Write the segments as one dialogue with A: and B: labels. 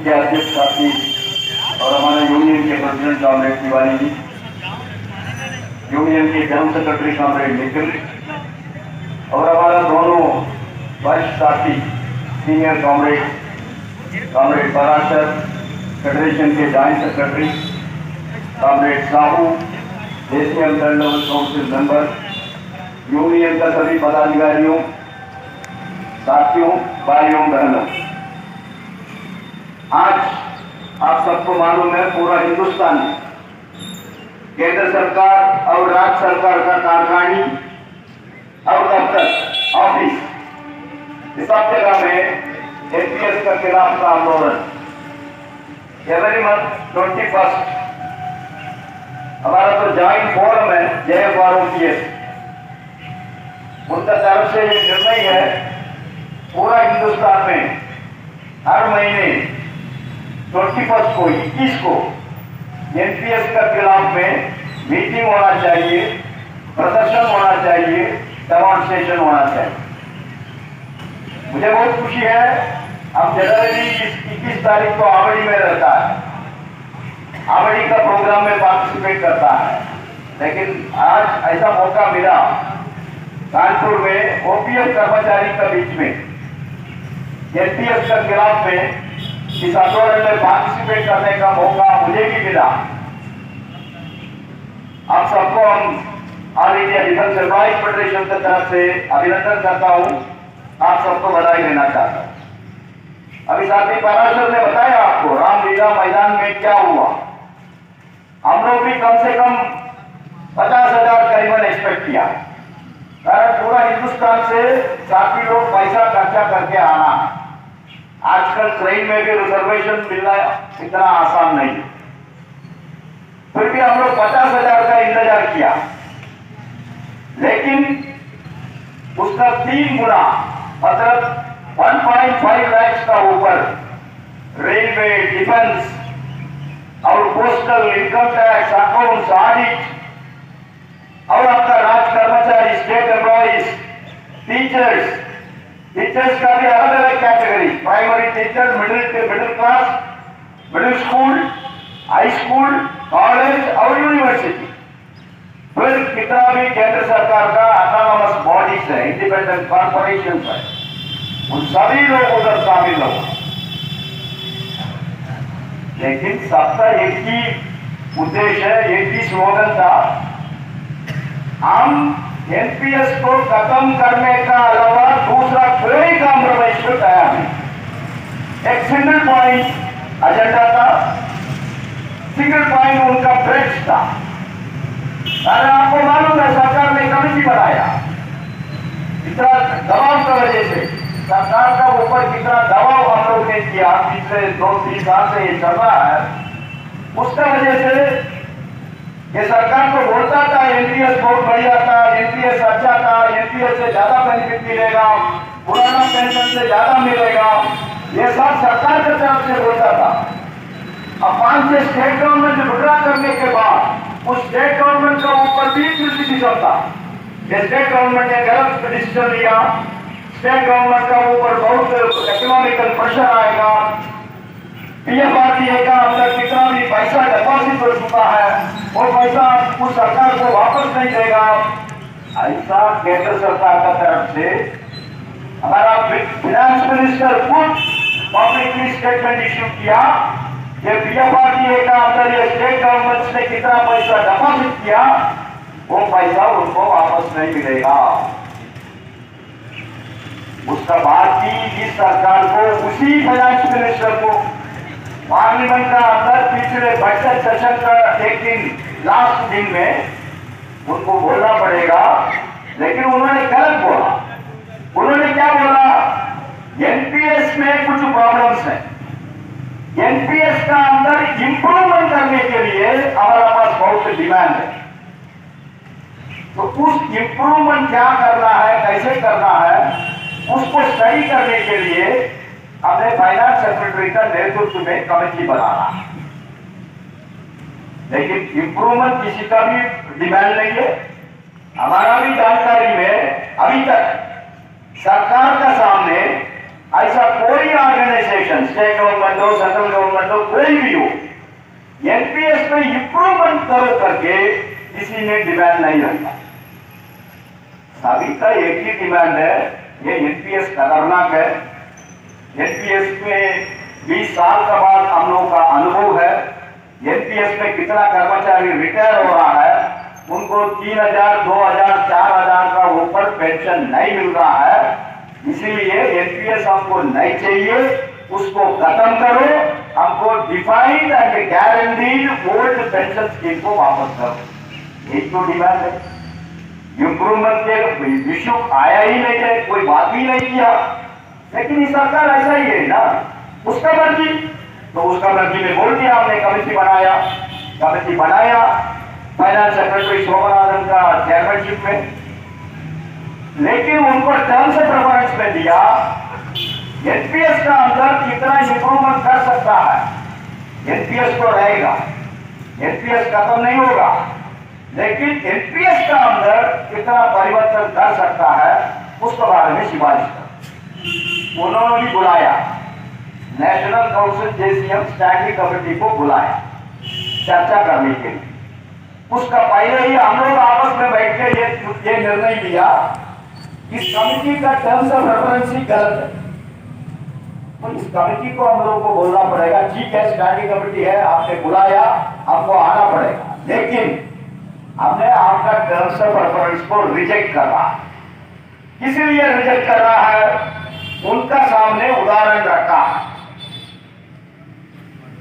A: के अध्यक्ष साथी और हमारे यूनियन के president comrade Tiwari ji, union के जनरल सेक्रेटरी कॉमरेड निखिल और हमारा दोनों वरिष्ठ साथी सीनियर कॉमरेड पराशर, फेडरेशन के joint secretary comrade Sahu, Asian level council member, union का सभी पदाधिकारियों, साथियों, भाइयों बहनों, आज आप सबको मालूम है पूरा हिंदुस्तान में केंद्र सरकार और राज्य सरकार का कारखानी और दफ्तर, ऑफिस, इस सब जगह में एनपीएस के खिलाफ का आंदोलन एवरी मंथ 21 हमारा तो जॉइंट फोरम है JFROPS, उनका तरफ से ये निर्णय है पूरा हिंदुस्तान में हर महीने 21 को 21 को एनपीएस के खिलाफ में मीटिंग होना चाहिए, प्रदर्शन होना चाहिए, डेमोन्स्ट्रेशन होना चाहिए। मुझे बहुत खुशी है, हम जनवरी 21 तारीख को आवड़ी में रहता है, आवड़ी का प्रोग्राम में पार्टिसिपेट करता है, लेकिन आज ऐसा मौका मिला कानपुर में ओपीएफ कर्मचारी के बीच में एनपीएस के खिलाफ में इस आंदोलन में पार्टिसिपेट करने का मौका मुझे भी मिला। आप सबको हम all India defence employees federation की तरफ से अभिनंदन करता हूं, आप सबको बधाई देना चाहता हूं। अभी साथी पराशर ने बताया आपको रामलीला मैदान में क्या हुआ। हम लोग भी कम से कम 50,000 करीबन एक्सपेक्ट किया, कारण पूरा हिंदुस्तान से काफी लोग पैसा खर्चा करके आना है। आजकल ट्रेन में भी रिजर्वेशन मिलना इतना आसान नहीं, फिर भी हम लोग 50,000 का इंतजार किया, लेकिन उसका 3 गुना मतलब 1.5 लाख का ऊपर रेलवे, डिफेंस और postal, income tax, accounts, audit और आपका राज्य कर्मचारी, स्टेट एम्प्लॉइज, टीचर्स का भी अलग अलग category, primary teacher, middle class, middle school, high school, college और यूनिवर्सिटी, फिर कितना भी केंद्र सरकार का ऑटोनोमस बॉडीज है, इंडिपेंडेंट कॉर्पोरेशन है, उन सभी लोग उधर शामिल हो। लेकिन सबका एक ही उद्देश्य है, एक ही स्लोगन था, हम एनपीएस को खत्म करने का अलावा दूसरा कोई कॉम्प्रोमाइज को तैयार नहीं। एक सिंगल पॉइंट एजेंडा था, सिंगल पॉइंट उनका ब्रेक था। अरे आपको मालूम है सरकार ने कमेटी बनाया, इतना दबाव की वजह से सरकार का ऊपर कितना दबाव हम लोग ने किया, पिछले 2-3 साल से ये चल रहा है, उसका वजह से ये सरकार को बोलता था एनपीएस बहुत बढ़िया था, एनपीएस अच्छा था, एनपीएस से ज्यादा बेनिफिट मिलेगा, पुराना पेंशन से ज्यादा मिलेगा, ये सब सरकार की तरफ से बोलता था। अब 5 स्टेट गवर्नमेंट विड्रॉ करने के बाद उस स्टेट गवर्नमेंट का ऊपर भी क्रिटिसिज्म था, स्टेट गवर्नमेंट ने गलत डिसीजन लिया, स्टेट गवर्नमेंट का ऊपर बहुत इकोनॉमिकल प्रेशर आएगा, पीएफआरडीए का अंदर कितना भी पैसा डिपॉजिट हो चुका है वो पैसा उस सरकार को वापस नहीं देगा। ऐसा केंद्र सरकार का तरफ से हमारा फाइनेंस मिनिस्टर खुद पब्लिकली स्टेटमेंट इश्यू किया कि पीएफआरडीए का अंदर ये स्टेट गवर्नमेंट ने कितना पैसा डिपॉजिट किया वो पैसा उनको वापस नहीं मिलेगा। उसका बाद भी इस सरकार को उसी फाइनेंस मिनिस्टर को पार्लियामेंट का अंदर पिछले बजट सेशन का एक दिन लास्ट दिन में उनको बोलना पड़ेगा, लेकिन उन्होंने गलत बोला। उन्होंने क्या बोला, एनपीएस में कुछ प्रॉब्लम्स हैं, एनपीएस का अंदर इंप्रूवमेंट करने के लिए हमारे पास बहुत डिमांड है, तो उस इंप्रूवमेंट क्या करना है, कैसे करना है, उसको स्टडी करने के लिए हमने फाइनेंस सेक्रेटरी का नेतृत्व में कमेटी बनाना। लेकिन इंप्रूवमेंट किसी का भी डिमांड नहीं है। हमारा भी जानकारी में अभी तक सरकार का सामने ऐसा कोई ऑर्गेनाइजेशन, स्टेट गवर्नमेंट हो, सेंट्रल गवर्नमेंट हो, कोई भी हो, एनपीएस में इंप्रूवमेंट करो करके किसी ने डिमांड नहीं रखा। सभी का एक ही डिमांड है, ये एनपीएस खतरनाक है। एनपीएस में 20 साल का बाद हम लोगों का अनुभव है। एनपीएस में कितना कर्मचारी रिटायर हो रहा है, उनको 3,000, 2,000, 4,000 का ऊपर पेंशन नहीं मिल रहा है। इसीलिए एनपीएस हमको नहीं चाहिए, उसको खत्म करो, हमको defined and guaranteed old pension scheme को वापस करो। एक तो डिमांड है। इंप्रूवमेंट के इश्यू आया ही नहीं है, कोई बात ही नहीं किया। लेकिन ये सरकार ऐसा ही है ना, उसका मर्जी, तो उसका मर्जी में बोल दिया हमने, कमेटी बनाया फाइनेंस सेक्रेटरी शोभनाथन का चेयरमैनशिप में। लेकिन उनको टर्म्स ऑफ रेफरेंस में दिया, एनपीएस का अंदर कितना इंप्रूवमेंट कर सकता है, एनपीएस तो रहेगा, एनपीएस खत्म नहीं होगा, लेकिन एनपीएस का अंदर कितना परिवर्तन कर सकता है उसके बारे में सिफारिश कर। उन्होंने भी बुलाया, national council JCM standing committee को बुलाया चर्चा करने के लिए। उसका पहले ही हम लोग आपस में बैठ के ये निर्णय लिया कि इस कमेटी का टर्म्स ऑफ रेफरेंस ही गलत है, तो इस कमेटी को हम लोग को बोलना पड़ेगा, ठीक है स्टैंडिंग कमेटी है, आपने बुलाया, आपको आना पड़ेगा, लेकिन हमने आपका टर्म्स ऑफ रेफरेंस को रिजेक्ट कर रहा है। इसलिए रिजेक्ट कर रहा है, उनका सामने उदाहरण रखा।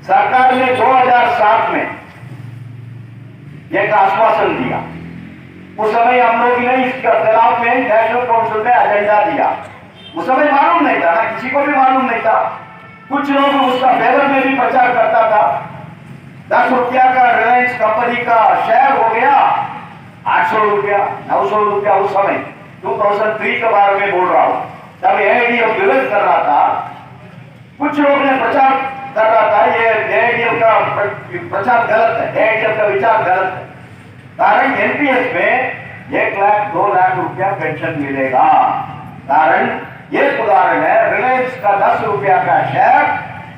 A: सरकार ने 2007 में एक आश्वासन दिया, उस समय हम लोग ने इसके खिलाफ में नेशनल काउंसिल में एजेंडा दिया। उस समय मालूम नहीं था ना, किसी को भी मालूम नहीं था, कुछ लोग उसका फेवर में भी प्रचार करता था। 10 रुपया का रिलायंस कंपनी का शेयर हो गया 800 रुपया, 900 रुपया। उस समय 2003 के बारे में बोल रहा हूं, तब एआईडीएफ विरोध कर रहा था, कुछ लोग ने प्रचार कर रहा था ये एआईडीएफ का प्रचार गलत है, एआईडीएफ का विचार गलत है। कारण एनपीएस में 1 लाख 2 लाख रुपया पेंशन मिलेगा। कारण ये उदाहरण है, रिलायंस का 10 रुपया का शेयर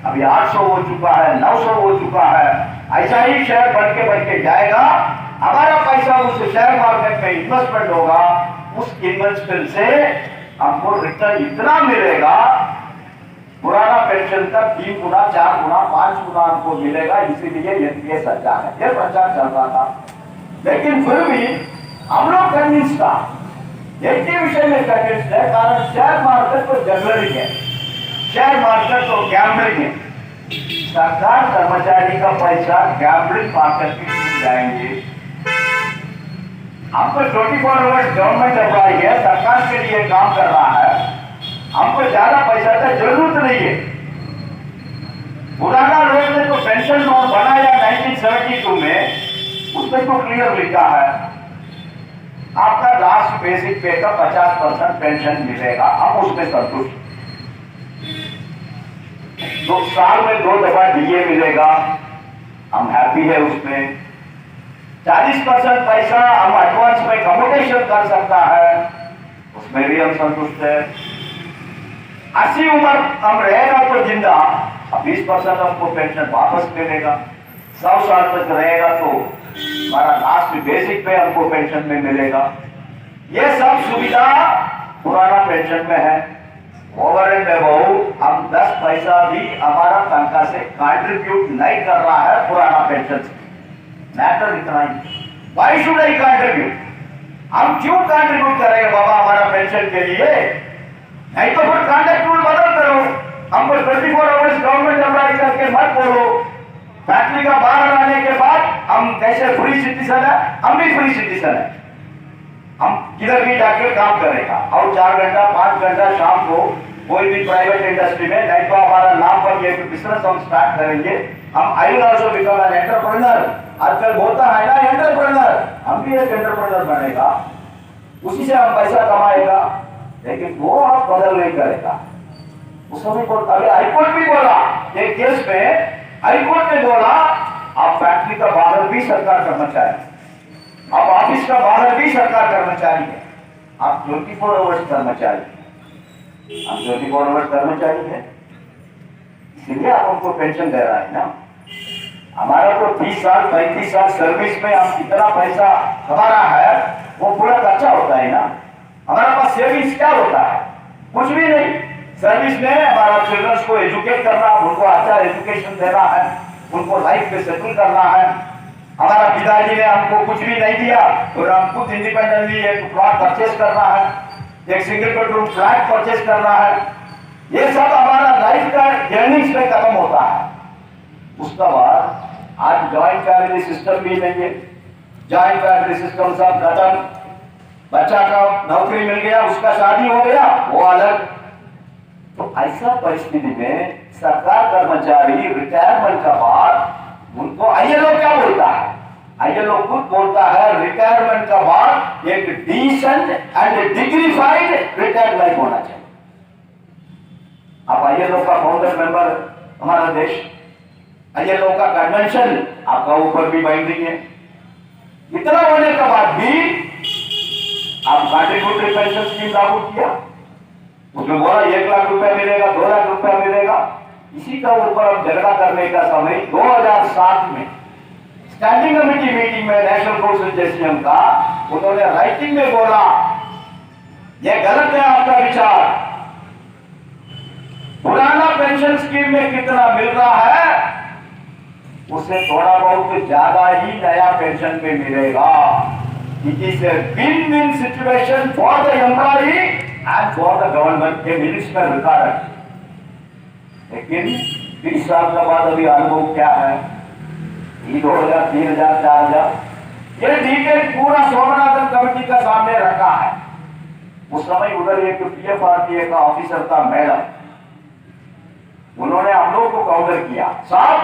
A: अभी 800 हो चुका है, 900 हो चुका है। ऐसा ही शेयर बढ़ के जाएगा। हमारा पैसा उस शेयर मार्केट में इन्वेस्टमेंट होगा, उस इन्वेस्टमेंट से हमको रिटर्न इतना मिलेगा, पुराना पेंशन का 3 गुना, 4 गुना, 5 गुना हमको मिलेगा। इसीलिए एनपीएस अच्छा है, यह प्रचार चल रहा था। लेकिन फिर भी हम लोग कन्विंस था, एक ही विषय में कन्विंस है, कारण शेयर मार्केट तो जगलरिंग है, शेयर मार्केट तो गैम्बलिंग है। सरकार कर्मचारी का पैसा गैम्बलिंग मार्केट में क्यों जाएंगे? हमको 24 आवर्स गवर्नमेंट एम्प्लॉय है, सरकार के लिए काम कर रहा है, हमको ज्यादा पैसा का जरूरत नहीं है। पुराना लोग ने तो पेंशन नोट बनाया 1972 में, उसमें तो क्लियर लिखा है आपका लास्ट बेसिक पे का 50% पेंशन मिलेगा, हम उसमें संतुष्ट। 2 साल में 2 दफा डीए मिलेगा, हम हैप्पी है उसमें। 40% पैसा हम एडवांस में कम्युटेशन कर सकता है, उसमें भी हम संतुष्ट है। 80 उम्र हम रहेगा तो जिंदा, 20% आपको पेंशन वापस मिलेगा। 100 साल तक रहेगा तो हमारा लास्ट बेसिक पे हमको पेंशन में मिलेगा। ये सब सुविधा पुराना पेंशन में है। ओवर एंड अबव हम 10 पैसा भी हमारा तनख्वाह से कंट्रीब्यूट नहीं कर रहा है पुराना पेंशन से। मैटर इतना ही, वाई शुड आई कंट्रीब्यूट? हम क्यों कंट्रीब्यूट करेंगे बाबा हमारा पेंशन के लिए? नहीं तो फिर कॉन्ट्रैक्ट रूल बदल करो, हमको 24 आवर्स गवर्नमेंट एम्प्लॉय करके मत बोलो। फैक्ट्री का बाहर आने के बाद हम कैसे फ्री सिटीजन है, हम भी फ्री सिटीजन है, हम किधर भी जाके काम करेगा। और 4 घंटा 5 घंटा शाम को कोई भी प्राइवेट इंडस्ट्री में, नहीं तो हमारा नाम पर ये बिजनेस हम स्टार्ट करेंगे। हम I will also become an entrepreneur. आजकल होता है ना एंटरप्रेन्योर, हम भी एक एंटरप्रेन्योर बनेगा, उसी से हम पैसा कमाएगा। लेकिन वो आप बदल नहीं करेगा। उस समय को अभी हाईकोर्ट भी बोला एक केस में, हाईकोर्ट ने बोला आप फैक्ट्री का बाहर भी सरकार कर्मचारी, आप ऑफिस का बाहर भी सरकार कर्मचारी है, आप 24 आवर्स कर्मचारी। हम 24 आवर्स कर्मचारी है, इसलिए आप हमको पेंशन दे रहा है ना। हमारा तो 30 साल 35 साल सर्विस में हम कितना पैसा हमारा है वो पूरा खर्चा होता है ना। हमारे पास सेविंग्स क्या होता है? कुछ भी नहीं। सर्विस में हमारा चिल्ड्रंस को एजुकेट करना, उनको अच्छा एजुकेशन देना है, उनको लाइफ में सेटल करना है। हमारा पिताजी ने हमको कुछ भी नहीं दिया और हम खुद इंडिपेंडेंटली एक प्लॉट परचेज करना है, एक सिंगल बेडरूम फ्लैट परचेज करना है। ये सब हमारा लाइफ का जर्नीज में खत्म होता है। उसके बाद आज जॉइंट फैमिली सिस्टम भी नहीं है। जॉइंट फैमिली सिस्टम सब खत्म। बच्चा का नौकरी मिल गया, उसका शादी हो गया, वो अलग। तो ऐसा परिस्थिति में सरकार कर्मचारी रिटायरमेंट का बाद उनको आईएलओ क्या बोलता है? आईएलओ खुद बोलता है रिटायरमेंट का बाद एक decent and dignified retired life होना चाहिए। आप आईएलओ का फाउंडर मेंबर हमारा देश, आईएलओ का कन्वेंशन आपका ऊपर भी बाइंडिंग है। इतना होने के बाद भी आप कंट्रीब्यूटरी पेंशन स्कीम लागू किया, उसमें बोला 1 लाख रुपया मिलेगा, 2 लाख रुपया मिलेगा। इसी का ऊपर अब झगड़ा करने का समय 2007 में स्टैंडिंग कमेटी मीटिंग में नेशनल फूड एसोसिएशन का उन्होंने राइटिंग में बोला यह गलत है आपका विचार। पुराना पेंशन स्कीम में कितना मिल रहा है उससे थोड़ा बहुत ज्यादा ही नया पेंशन में मिलेगा। It is a win-win situation for the employee and for the government के मिनट्स में रिकॉर्ड है। लेकिन 20 साल के बाद अभी अनुभव क्या है? 2,000, 3,000, 4,000 ये डिटेल पूरा स्वामीनाथन कमेटी का सामने रखा है। उस समय उधर एक पीएफआरडीए का ऑफिसर था मैडम, उन्होंने हम लोग को काउंटर किया, साहब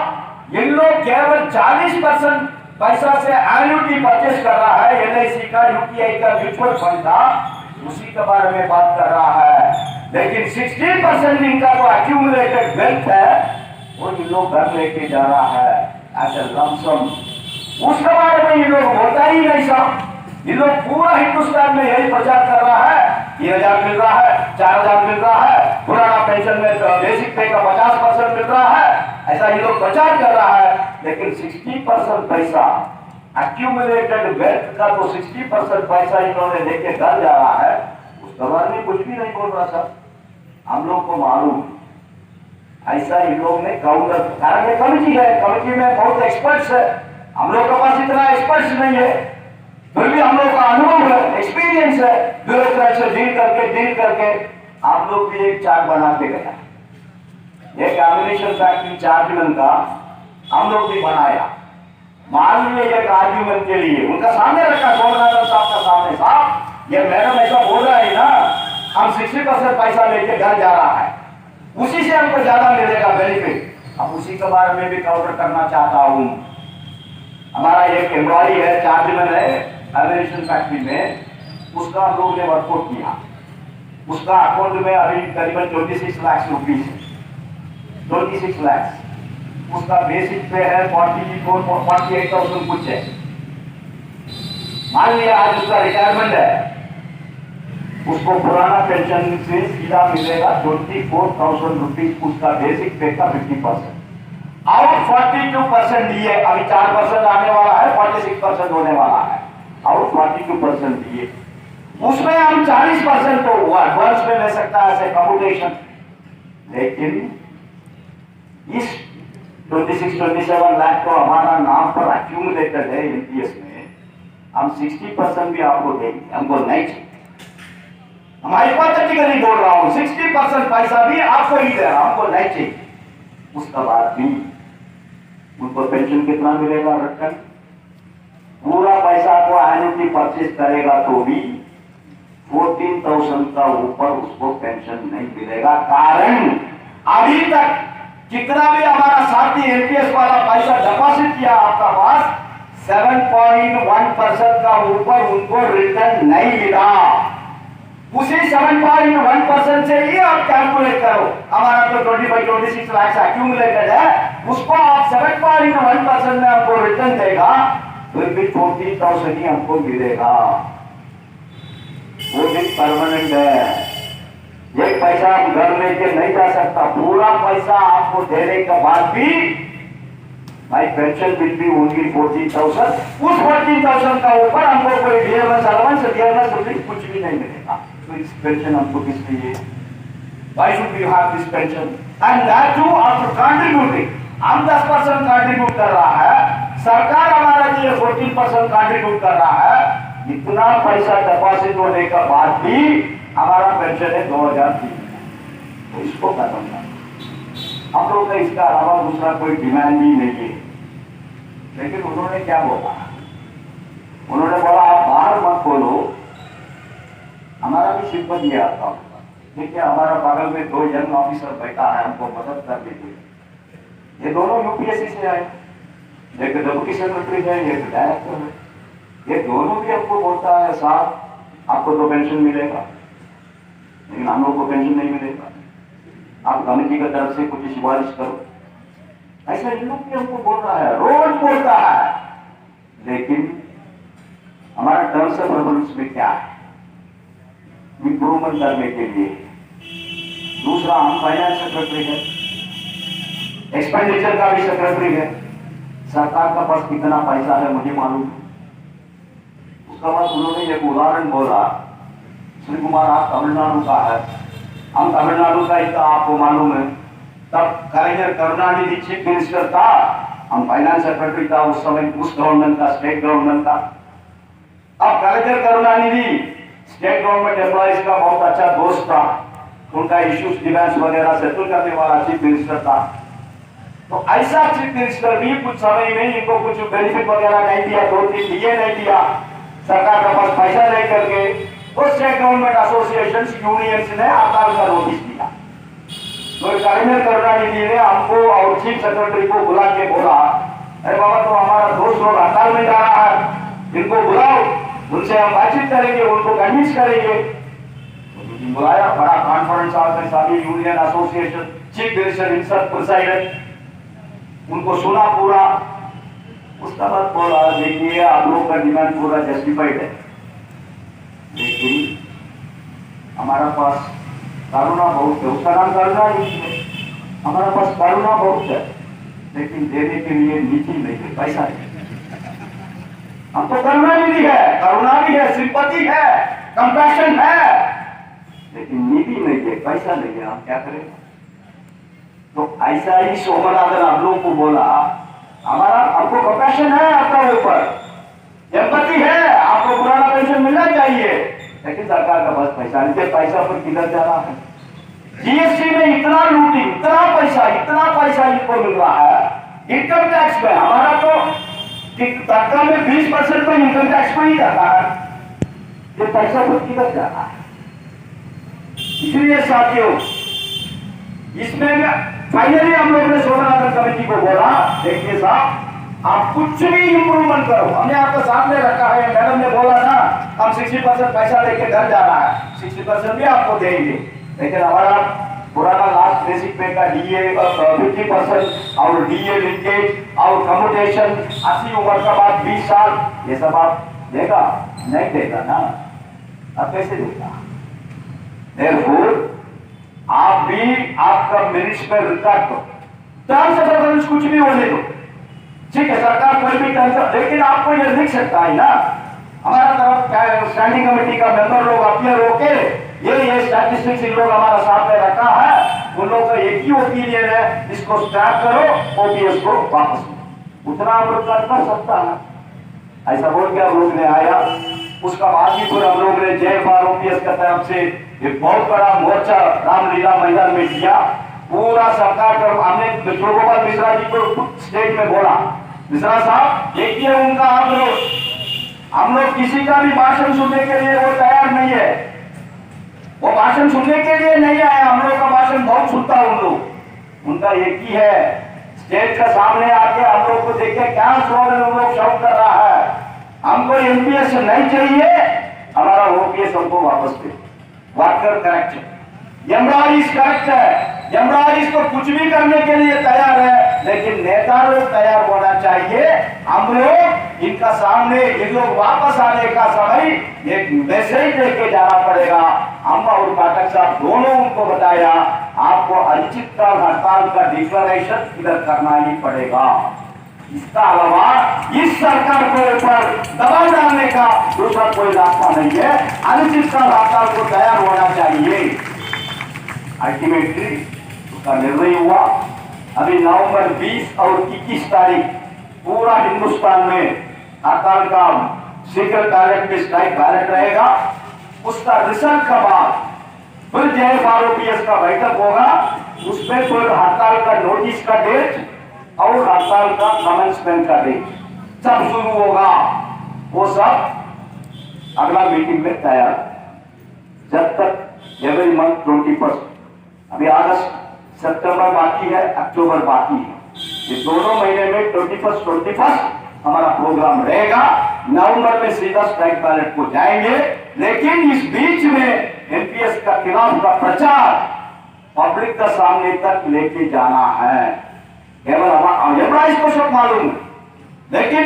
A: इन लोग केवल 40% पैसा से एन्युटी परचेज कर रहा है, एलआईसी का, यूटीआई का म्यूचुअल फंड था, उसी के बारे में बात कर रहा है। लेकिन 60% इनका जो एक्यूमुलेटेड वेल्थ है वो इन लोग घर लेके जा रहा है एज ए लमसम। उसके बारे में इन लोग बोलता ही नहीं साहब। इन लोग पूरा हिंदुस्तान में यही प्रचार कर रहा है 3,000 मिल रहा है, 4,000 मिल रहा है, पुराना पेंशन में बेसिक पे का 50% मिल रहा है, ऐसा ये लोग प्रचार कर रहा है। लेकिन 60% पैसा एक्यूमुलेटेड वेल्थ का तो 60% पैसा इन्होंने लेके घर जा रहा है, उसके बारे में कुछ भी नहीं बोल रहा सर। हम लोग को मालूम ऐसा इन लोग ने काउंटर, कारण ये कमेटी है, कमेटी में बहुत एक्सपर्ट्स है, हम लोग के पास इतना एक्सपर्ट्स नहीं है, फिर भी हम लोग का अनुभव है, एक्सपीरियंस है, ब्यूरोक्रेट से डील करके आप लोग भी एक चार्ट बना के गया। एक एमिनेशन फैक्ट्री चार्जमैन का हम लोग भी बनाया। मान लीजिए एक आर्ग्यूमेंट के लिए उनका सामने रखा सोमनाथन साहब का सामने, साहब ये मैडम ऐसा बोल रहा है ना, हम 60% पैसा लेके घर जा रहा है, उसी से हमको ज्यादा मिलेगा बेनिफिट। अब उसी के बारे में भी काउंटर करना चाहता हूं। हमारा एक एम्प्लॉई है, चार्जमैन है एविएशन फैक्ट्री में, उसका हम लोग ने वर्कआउट किया, उसका अकाउंट में अभी करीबन 26 लाख रुपीज है, 26 लाख। उसका बेसिक पे है 48,000 कुछ है। मान लिया आज उसका रिटायरमेंट है, उसको पुराना पेंशन से सीधा मिलेगा 24,000 रुपीज, उसका बेसिक पे का 50%। और 42% दिए, अभी 4% आने वाला है, 46% होने वाला है, और 42% दिए। उसमें हम 40% तो एडवांस में ले सकता है ऐसे कंप्यूटेशन। लेकिन इस 26-27 लाख तो हमारा नाम पर एक्यूमुलेटेड है एनपीएस में, हम 60% भी आपको देंगे, हमको नहीं चाहिए। हमारी हिपोथेटिकली बोल रहा हूं, 60% पैसा भी आपको ही दे रहा हूं, हमको नहीं चाहिए। उसके बाद भी उनको पेंशन कितना मिलेगा? रिटर्न पूरा पैसा को एन्युटी परचेज करेगा तो भी 14,000 का ऊपर उसको पेंशन नहीं मिलेगा। कारण अभी तक जितना भी हमारा साथी एनपीएस वाला पैसा डिपॉजिट किया आपका पास, 7.1% का ऊपर उनको रिटर्न नहीं मिला। उसी 7.1% से ही आप कैलकुलेट करो, हमारा तो 25-26 लाख एक्यूमुलेटेड है, उसको आप 7.1% में हमको रिटर्न देगा, फिर भी 14,000 ही हमको मिलेगा। वो भी परमानेंट है। एक पैसा आप घर लेके नहीं जा सकता, पूरा पैसा आपको देने के बाद भी भाई पेंशन बिल भी होगी 14,000, उस 14,000 का ऊपर हमको कोई डियरनेस अलाउंस कुछ भी नहीं मिलेगा। तो इस पेंशन हमको किस लिए? Why should we have this pension? And that too after contributing. हम 10% कंट्रीब्यूट कर रहा है, सरकार हमारा लिए 14% कंट्रीब्यूट कर रहा है। इतना पैसा डिपॉजिट होने के बाद भी हमारा पेंशन है 2003, तो इसको खत्म करना। हम लोग का इसका अलावा दूसरा कोई डिमांड भी नहीं है। लेकिन उन्होंने क्या बोला? उन्होंने बोला आप बाहर मत बोलो, हमारा भी सिंपैथी है आपका। देखिए हमारा बगल में 2 यंग ऑफिसर बैठा है, हमको मदद कर दीजिए। ये दोनों यूपीएससी से आए, एक डेप्यूटी सेक्रेटरी है, एक डायरेक्टर है। ये दोनों भी हमको बोलता है साहब आपको तो पेंशन मिलेगा, लेकिन हम लोग को पेंशन नहीं मिलेगा, आप कमेटी की तरफ से कुछ सिफारिश करो। ऐसा इन लोग भी हमको बोल रहा है, रोज बोलता है। लेकिन हमारा टर्म्स ऑफ रेफरेंस में क्या है? इंप्रूवमेंट करने के लिए। दूसरा हम फाइनेंस सेक्रेटरी है, एक्सपेंडिचर का भी सेक्रेटरी है, सरकार का पास कितना पैसा है मुझे मालूम है। उसका बाद उन्होंने एक उदाहरण बोला, श्री कुमार आप तमिलनाडु का है, हम तमिलनाडु का ही था, आपको मालूम है। तब कलेक्टर करुणानिधि चीफ मिनिस्टर था, हम फाइनेंस सेक्रेटरी था उस समय, उस गवर्नमेंट का, स्टेट गवर्नमेंट का। अब collector Karunanidhi state government employees का बहुत अच्छा दोस्त था, उनका इश्यूज डिमांड्स वगैरह सेटल करने वाला चीफ मिनिस्टर था। तो ऐसा चीफ मिनिस्टर भी कुछ समय में इनको कुछ बेनिफिट वगैरह नहीं दिया, 2-3 दिए नहीं दिया, सरकार के पास पैसा नहीं करके तो स्टेट गवर्नमेंट एसोसिएशन यूनियंस ने हड़ताल का नोटिस दिया। तो कलेक्टर करुणानिधि ने हमको और चीफ सेक्रेटरी को बुला के बोला, अरे बाबा तो हमारा दोस्त लोग हड़ताल में जा रहा है, इनको बुलाओ, उनसे हम बातचीत करेंगे, उनको कन्विंस करेंगे। तो बुलाया, बड़ा कॉन्फ्रेंस हॉल में सभी union association, chief minister insert presided, उनको सुना पूरा। उसका बाद बोला देखिए आप लोग का डिमांड पूरा जस्टिफाइड है, लेकिन हमारा पास करुणा बहुत है, उसका नाम करुणा नहीं है, हमारा पास करुणा बहुत है, लेकिन देने के लिए नीति नहीं है, पैसा नहीं। हमको करुणा भी है, करुणा भी है, सिंपैथी है, कंपैशन है, लेकिन नीति नहीं है, पैसा नहीं है, हम क्या करें? तो ऐसा ही सोमनाथन हम लोग को बोला, हमारा आपको कंपैशन है आपका ऊपर, एम्पैथी है, आपको पुराना पेंशन मिलना चाहिए, लेकिन सरकार का बस पैसा नहीं, पैसा पर किधर जा रहा है? जीएसटी में इतना लूटिंग, इतना पैसा इनको मिल रहा है। इनकम टैक्स में हमारा तो तनख्वाह में 20% में इनकम टैक्स में ही जाता है, ये पैसा पर किधर जा रहा है? इसलिए साथियों इसमें फाइनली हम लोग ने सोमनाथन कमेटी को बोला, देखिए साहब आप कुछ भी इंप्रूवमेंट करो, हमने आपको सामने रखा है, मैडम ने बोला ना हम 60% पैसा लेके घर जा रहा है, 60% भी आपको देंगे, लेकिन हमारा पुराना लास्ट बेसिक पे का डीए 50% और डीए लिंकेज और कम्यूटेशन 80 उम्र के बाद 20 साल, ये सब आप देगा नहीं देगा ना, अब कैसे देगा? आप भी आपका मिनिट्स में रिकॉर्ड करो, टर्म्स ऑफ रेफरेंस कुछ भी होने दो, ठीक है, सरकार कोई भी टर्म्स, लेकिन आपको ये लिख सकता है ना, हमारा तरफ स्टैंडिंग कमेटी का मेंबर लोग अपीयर होके ये स्टैटिस्टिक्स इन लोग हमारा सामने रखा है, उन लोगों का एक ही ओपिनियन है, इसको स्क्रैप करो, ओपीएस को वापस लो, उतना हम लोग कर सकता है। ऐसा बोल के हम लोग ने आया, उसका बाद ही फिर हम लोग ने जय बार ओपीएस की तरफ से एक बहुत बड़ा मोर्चा रामलीला मैदान में किया, पूरा सरकार पर हमने गोपाल मिश्रा जी को स्टेज में बोला, मिश्रा साहब देखिए उनका हम लोग किसी का भी भाषण सुनने के लिए वो तैयार नहीं है, वो भाषण सुनने के लिए नहीं आए, हम लोग का भाषण बहुत सुनता है उनका एक ही है, स्टेज का सामने आके हम लोग को देखिए क्या स्लोगन हम लोग शाउट कर रहा है, हमको एमपीएस नहीं चाहिए, हमारा ओपीएस हमको वापस दे। वर्कर करेक्ट है, एम्प्लॉइज करेक्ट है, एम्प्लॉइज को कुछ भी करने के लिए तैयार है, लेकिन नेता लोग तैयार होना चाहिए। हम लोग इनका सामने इन लोग वापस आने का समय एक मैसेज लेके जाना पड़ेगा। हम और पाठक साहब दोनों उनको बताया आपको अनिश्चितकाल हड़ताल का डिक्लेरेशन इधर करना ही पड़ेगा। इसका अलावा इस सरकार के ऊपर दबाव डालने का दूसरा कोई रास्ता नहीं है। अनिश्चितकाल हड़ताल को तैयार होना चाहिए। अल्टीमेटली उसका निर्णय हुआ। अभी नवंबर 20 और 21 तारीख पूरा हिंदुस्तान में हड़ताल का शीघ्र कलेक्टिव स्ट्राइक बैलेट रहेगा। उसका रिजल्ट के बाद फिर JFROPS का बैठक होगा। उसमें फिर हड़ताल का नोटिस का डेट और हड़ताल का कमेंसमेंट का डेट सब शुरू होगा। वो सब अगला मीटिंग में तैयार। जब तक एवरी मंथ 21, अभी अगस्त सितंबर बाकी है, अक्टूबर बाकी है। ये दोनों महीने में 21 हमारा प्रोग्राम रहेगा। नवंबर में सीधा स्ट्राइक बैलेट को जाएंगे। लेकिन इस बीच में NPS का खिलाफ का प्रचार पब्लिक का सामने तक लेके जाना है। केवल हमारा इसको सब मालूम है, लेकिन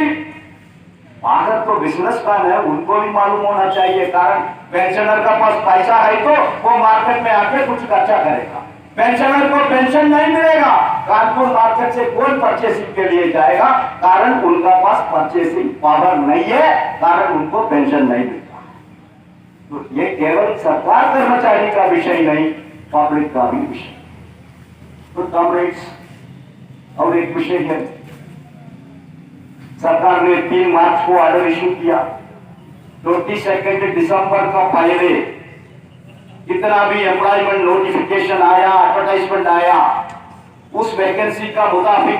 A: भारत तो बिजनेसमैन है, उनको भी मालूम होना चाहिए। कारण पेंशनर का पास पैसा है तो वो मार्केट में आके कुछ खर्चा करेगा। पेंशनर को पेंशन नहीं मिलेगा, कानपुर मार्केट से कौन परचेसिंग के लिए जाएगा? कारण उनका पास परचेसिंग पावर नहीं है, कारण उनको पेंशन नहीं मिलता। तो ये केवल सरकार कर्मचारी का विषय नहीं, पब्लिक का भी विषय। तो कॉमरेड्स, और एक विषय है, सरकार ने 3 मार्च को ऑर्डर इशू किया। 22 दिसंबर का पहले कितना भी एम्प्लॉयमेंट नोटिफिकेशन आया, एडवर्टाइजमेंट आया, उस वैकेंसी का मुताबिक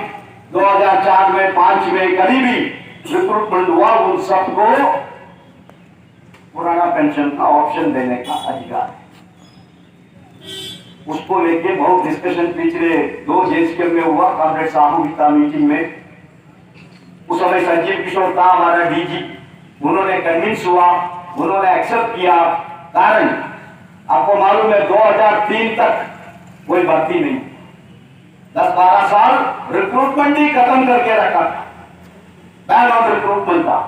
A: 2004 में 5 में कभी भी रिक्रूटमेंट हुआ, उन सबको पुराना पेंशन का ऑप्शन देने का अधिकार है। उसको लेके बहुत डिस्कशन पिछले 2 JSK में हुआ। कॉमरेड साहू की था मीटिंग में। उस समय संजीव किशोर था हमारा DG, उन्होंने कन्विंस हुआ, उन्होंने एक्सेप्ट किया। कारण आपको मालूम है 2003 तक कोई भर्ती नहीं, 10-12 साल रिक्रूटमेंट ही खत्म करके रखा था, बैन ऑन रिक्रूटमेंट था।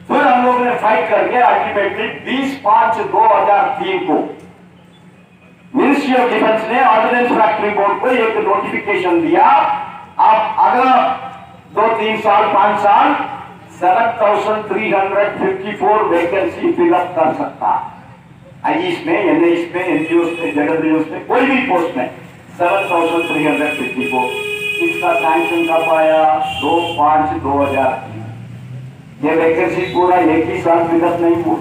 A: फिर हम लोग ने फाइट करके अल्टीमेटली 20/5/2003 को मिनिस्ट्री ऑफ डिफेंस ने ऑर्डिनेंस फैक्ट्री बोर्ड को एक नोटिफिकेशन दिया। आप अगला 2-3 साल 5 साल 7,354 वैकेंसी फिलअप कर सकता। IGs में, NIs में, NGOs में, ZWOs में, कोई भी पोस्ट में 7,354। इसका सैंक्शन कब आया? 2/5/2003। ये वैकेंसी पूरा एक ही साल फिलअप नहीं हुआ।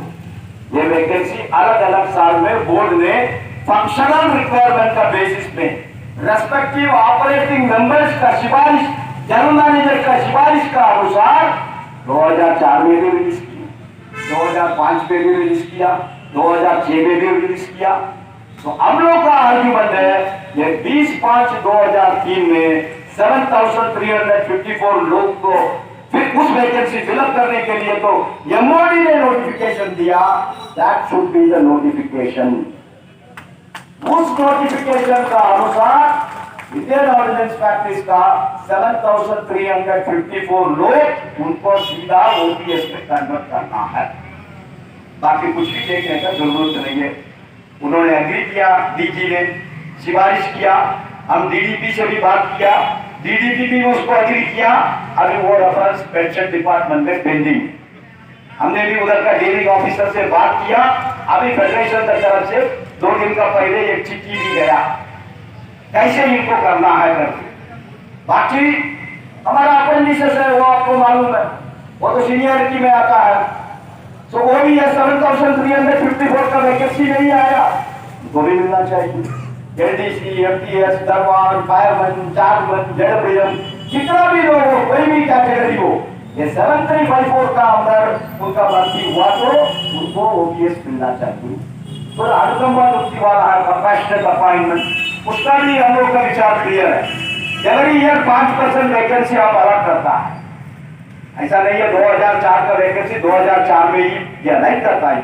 A: ये वैकेंसी अलग अलग साल में बोर्ड ने फंक्शनल रिक्वायरमेंट का बेसिस पे रेस्पेक्टिव ऑपरेटिंग मेंबर्स का सिफारिश, जनरल मैनेजर का सिफारिश का अनुसार 2004 में भी रिलीज किया, 2005 में भी रिलीज किया, 2006 में भी रिलीज किया। तो हम लोग का आर्ग्यूमेंट है ये 20/5/2003 में 7,354 लोग को फिर उस वैकेंसी फिलअप करने के लिए तो MOD ने नोटिफिकेशन दिया। That should be the notification. उस नोटिफिकेशन का अनुसार इंडियन ऑर्डिनेंस फैक्ट्रीज का 7,354 लोग उनको सीधा OPS में कन्वर्ट करना है। बाकी कुछ भी देखने का जरूरत नहीं है। उन्होंने एग्री किया, DG ने सिफारिश किया, हम DDP से भी बात किया, DDP भी उसको एग्री किया। अभी वो रेफरेंस पेंशन डिपार्टमेंट में पेंडिंग। हमने भी उधर का डेयरिंग ऑफिसर से बात किया। अभी फेडरेशन की तरफ से 2 दिन का पहले एक चिट्ठी भी गया कैसे इनको करना है करके। बाकी हमारा अप्रेंटिसेस है, वो आपको मालूम है, वो तो सीनियरिटी में आता है। तो वो भी 7,354 का वैकेंसी नहीं आया, वो भी मिलना चाहिए। LDC, MTS, दरबार, फायरमैन, चार्जमैन, ZWM, जितना भी लोग हो, कोई भी कैटेगरी हो, ये 7354 का अंदर उनका भर्ती हुआ तो उनको OPS मिलना चाहिए। तो अनुकंपा वृत्ति वाला है, कंपैशनेट अपॉइंटमेंट, उसका भी हम लोग का विचार क्लियर है। एवरी ईयर 5% वैकेंसी आप अलग करता है। ऐसा नहीं है 2004 का वैकेंसी 2004 में ही या नहीं करता है।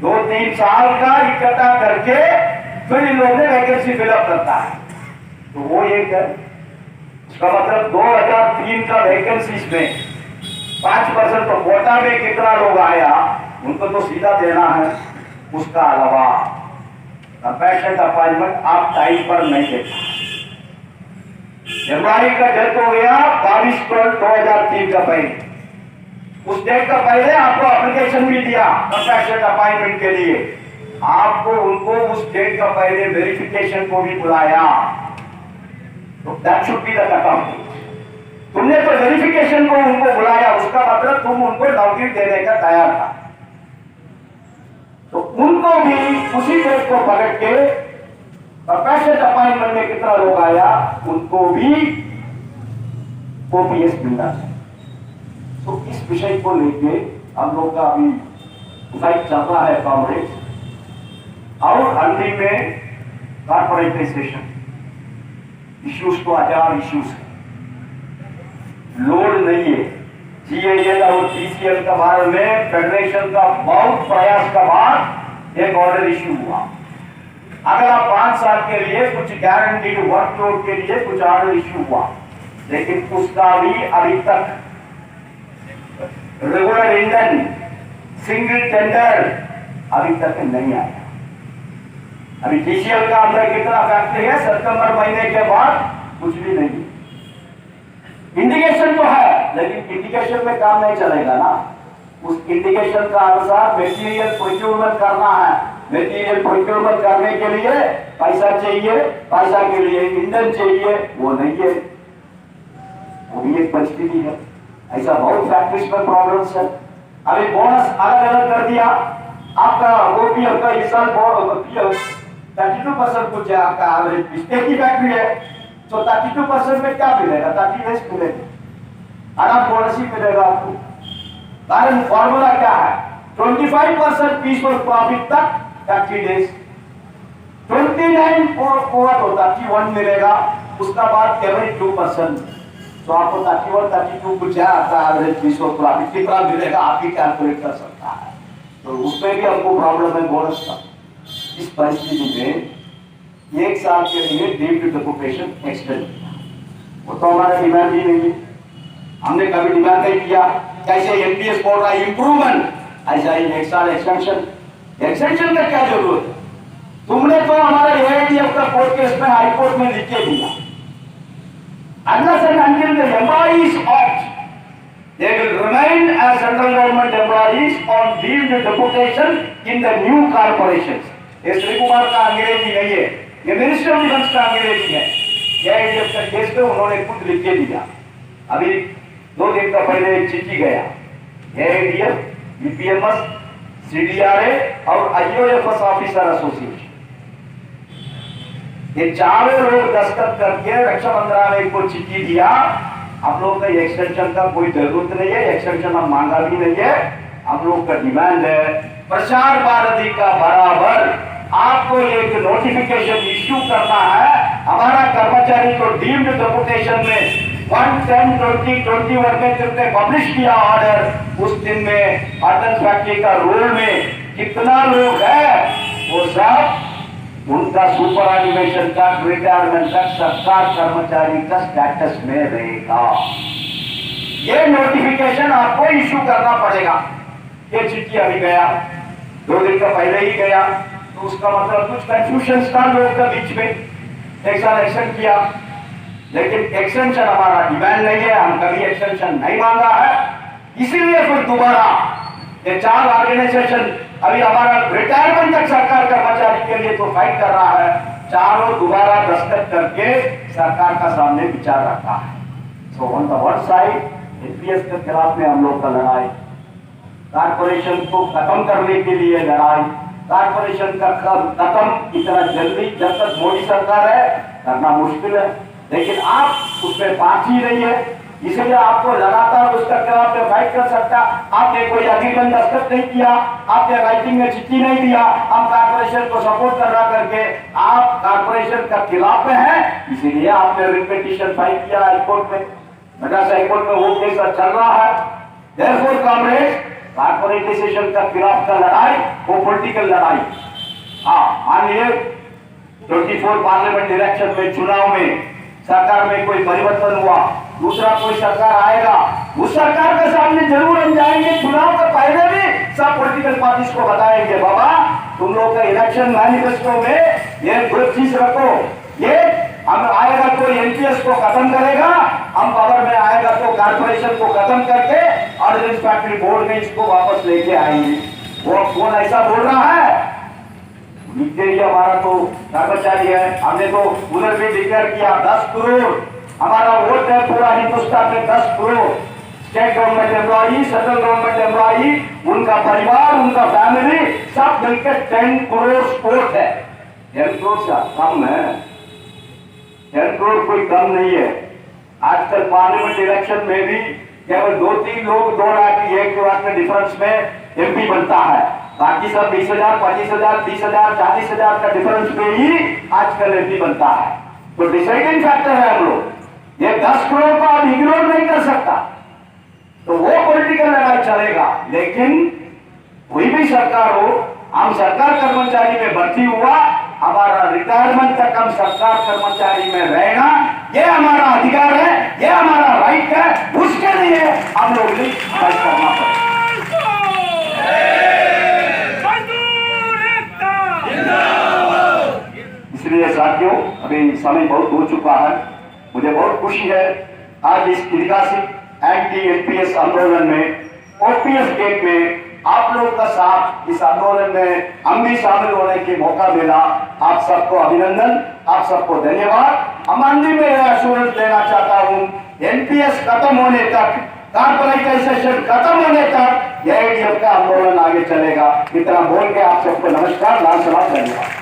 A: 2-3 साल का इकट्ठा करके फिर इन लोगों ने वैकेंसी फिलअप करता है। तो वो एक है। इसका मतलब 2003 का वैकेंसी में 5% तो कोटा में कितना लोग आया उनको तो सीधा देना है। उसका अलावा कंपैशनेट अपॉइंटमेंट आप टाइम पर नहीं देते। एम्प्लॉय का डेथ हो गया 22/12/2003 का पहले, उस डेट का पहले आपको एप्लीकेशन भी दिया कंपैशनेट अपॉइंटमेंट के लिए, आपको उनको उस डेट का पहले वेरिफिकेशन को भी बुलाया, तो that should be the cut. तुमने तो वेरिफिकेशन को उनको बुलाया, उसका मतलब तुम उनको नौकरी देने का तैयार था, तो उनको भी उसी डेट को पकड़ के कंपैशनेट अपॉइंटमेंट में कितना लोग आया उनको भी ओपीएस मिलना चाहिए। तो इस विषय को लेके हम लोग का अभी फाइट चल रहा है कांग्रेस, और अंतिम में कॉर्पोरेटाइजेशन इश्यूज तो 1000 इश्यूज है, लोड नहीं है। जीएएल और पीसीएल का बारे में फेडरेशन का बहुत प्रयास के बाद एक ऑर्डर इश्यू हुआ। अगला 5 साल के लिए कुछ गारंटीड वर्कलोड के लिए कुछ ऑर्डर इश्यू हुआ, लेकिन उसका भी अभी तक रेगुलर इंजन सिंगल टेंडर अभी तक नहीं आया। अभी डीसीएल का अंदर कितना फैक्ट्री है, सितंबर महीने के बाद कुछ भी नहीं। इंडिकेशन तो है, लेकिन इंडिकेशन में काम नहीं चलेगा ना। उस इंडिकेशन का अनुसार मटेरियल प्रोक्योरमेंट करना है, मटेरियल प्रोक्योरमेंट करने के लिए पैसा चाहिए, पैसा के लिए इंधन चाहिए, वो नहीं है, वो भी एक परिस्थिति है। ऐसा बहुत फैक्ट्रीज में प्रॉब्लम्स है। अभी बोनस अलग अलग कर दिया, आपका ओपीएफ का इस साल 32% कुछ है, आपका एवरेज स्टेट की फैक्ट्री है, तो 32% में क्या मिलेगा, 30 डेज मिलेगा, आराम बोनस ही मिलेगा आपको। कारण फॉर्मूला क्या है, 25% पीस और प्रॉफिट तक 30 डेज, 29 और तो 31 मिलेगा, उसका बाद एवरेज 2%, तो आपको 31, 32 कुछ है, आपका एवरेज पीस और प्रॉफिट कितना मिलेगा आप ही कैलकुलेट कर सकता है। तो उसमें भी हमको प्रॉब्लम है बोनस का। इस परिस्थिति में 1 साल के लिए डीम्ड ऑक्यूपेशन एक्सटेंड किया, वो तो हमारा डिमांड ही नहीं है, हमने कभी डिमांड नहीं किया। कैसे एनपीएस बोल रहा है इंप्रूवमेंट, ऐसा ही 1 साल एक्सटेंशन का क्या जरूरत है? तुमने तो हमारा एआईटीएफ का कोर्ट केस में हाई कोर्ट में लिख के दिया, unless and until the employees opt, they will remain as central government employees on deemed deputation in the new corporations। ये श्री कुमार का अंग्रेजी नहीं है, ये मिनिस्टर ऑफ डिफेंस का अंग्रेजी है। एआईटीएफ का केस में उन्होंने खुद लिख के दिया। अभी 2 दिन का पहले एक चिट्ठी गया, एआईटीएफ, बीपीएमएस, सीडीआरए और आईओएफएस ऑफिसर एसोसिएशन, ये चारों लोग दस्तखत करके रक्षा मंत्रालय को चिट्ठी दिया, आप लोग का एक्सटेंशन का कोई जरूरत नहीं है, एक्सटेंशन हम मांगा भी नहीं है, हम लोग का डिमांड है प्रसार भारती का बराबर आपको एक नोटिफिकेशन इश्यू करना है। हमारा कर्मचारी को डीम्ड डेपुटेशन में 1/10/2021 में जिसने पब्लिश किया ऑर्डर, उस दिन में अटल फैक्ट्री का रोल में कितना लोग है, वो सब उनका सुपर एनिमेशन तक, रिटायरमेंट तक सरकार कर्मचारी का स्टेटस में रहेगा। ये नोटिफिकेशन आपको इश्यू करना पड़ेगा। ये चिट्ठी अभी गया, 2 दिन का पहले ही गया, तो उसका मतलब कुछ कंफ्यूजन था लोगों के बीच में। एक साल एक्सटेंड किया, लेकिन एक्सटेंशन हमारा डिमांड नहीं है, हम कभी एक्सटेंशन नहीं मांगा है, इसीलिए फिर दोबारा ये 4 ऑर्गेनाइजेशन अभी हमारा रिटायरमेंट तक सरकार कर्मचारी के लिए तो फाइट कर रहा है, चारों दोबारा दस्तखत करके सरकार का सामने विचार रखा है। So on the one side NPS के खिलाफ में हम लोग का लड़ाई, कारपोरेशन को खत्म करने के लिए लड़ाई, कारपोरेशन का खत्म इतना जल्दी जब तक मोदी सरकार है करना मुश्किल है, लेकिन आप उसमें बात ही नहीं है, इसलिए आपको लगातार उसका खिलाफ में फाइट कर सकता। आपने कोई एग्रीमेंट दस्तखत नहीं किया, आपने राइटिंग में चिट्ठी नहीं दिया, हम कारपोरेशन को सपोर्ट कर रहा करके आप कारपोरेशन का खिलाफ में हैं, इसीलिए आपने रिट पिटीशन फाइल किया हाईकोर्ट में, मद्रास हाईकोर्ट में वो केस चल रहा है। देयरफॉर कांग्रेस कारपोरेटाइजेशन का खिलाफ का लड़ाई वो पॉलिटिकल लड़ाई। हाँ, मानिए 24 पार्लियामेंट इलेक्शन में, चुनाव में सरकार में कोई परिवर्तन हुआ, दूसरा कोई सरकार आएगा, उस सरकार के सामने जरूर हम जाएंगे, चुनाव के पहले भी सब पॉलिटिकल पार्टीज को बताएंगे, बाबा तुम लोग का इलेक्शन मैनिफेस्टो में ये दो चीज रखो, ये हम आएगा तो एनपीएस को खत्म करेगा, हम पावर में आएगा तो कॉर्पोरेशन को खत्म करके ऑर्डिनेंस फैक्ट्री बोर्ड में इसको वापस लेके आएंगे। वो कौन ऐसा बोल रहा है? हमारा तो कर्मचारी है, हमने तो उधर भी डिक्लेयर किया 10 करोड़ हमारा वोट है पूरा हिंदुस्तान में, 10 crore state government employee, central government employee, उनका परिवार, उनका फैमिली सब मिलकर 10 करोड़ वोट है। 10 करोड़ से कम है, 10 करोड़ कोई कम नहीं है। आजकल पार्लियामेंट इलेक्शन में भी केवल 2-3 लोग 2 लाख 1 लाख के डिफरेंस में एमपी बनता है, बाकी सब 20,000, 25,000, 30,000, 40,000 का डिफरेंस में ही आजकल एमपी बनता है। तो डिसाइडिंग फैक्टर है हम लोग, ये 10 करोड़ को आप इग्नोर नहीं कर सकता, तो वो पॉलिटिकल लड़ाई चलेगा। लेकिन कोई भी सरकार हो, हम सरकार कर्मचारी में भर्ती हुआ, हमारा रिटायरमेंट तक हम सरकार कर्मचारी में रहना, ये हमारा अधिकार है, ये हमारा राइट है, उसके लिए हम लोग भी फाइट करना पड़ेगा। इसलिए साथियों, अभी समय बहुत हो चुका है, मुझे बहुत खुशी है आज इस ऐतिहासिक एंटी एनपीएस आंदोलन में, ओपीएस गेट में आप लोग का साथ इस आंदोलन में हम भी शामिल होने के मौका मिला। आप सबको अभिनंदन, आप सबको धन्यवाद। अमानदी में एश्योरेंस देना चाहता हूं, एनपीएस खत्म होने तक, कॉर्पोरेटाइजेशन खत्म होने तक एआईडीएफ का आंदोलन आगे चलेगा। इतना बोल के आप सबको नमस्कार, लाल सलाम, धन्यवाद।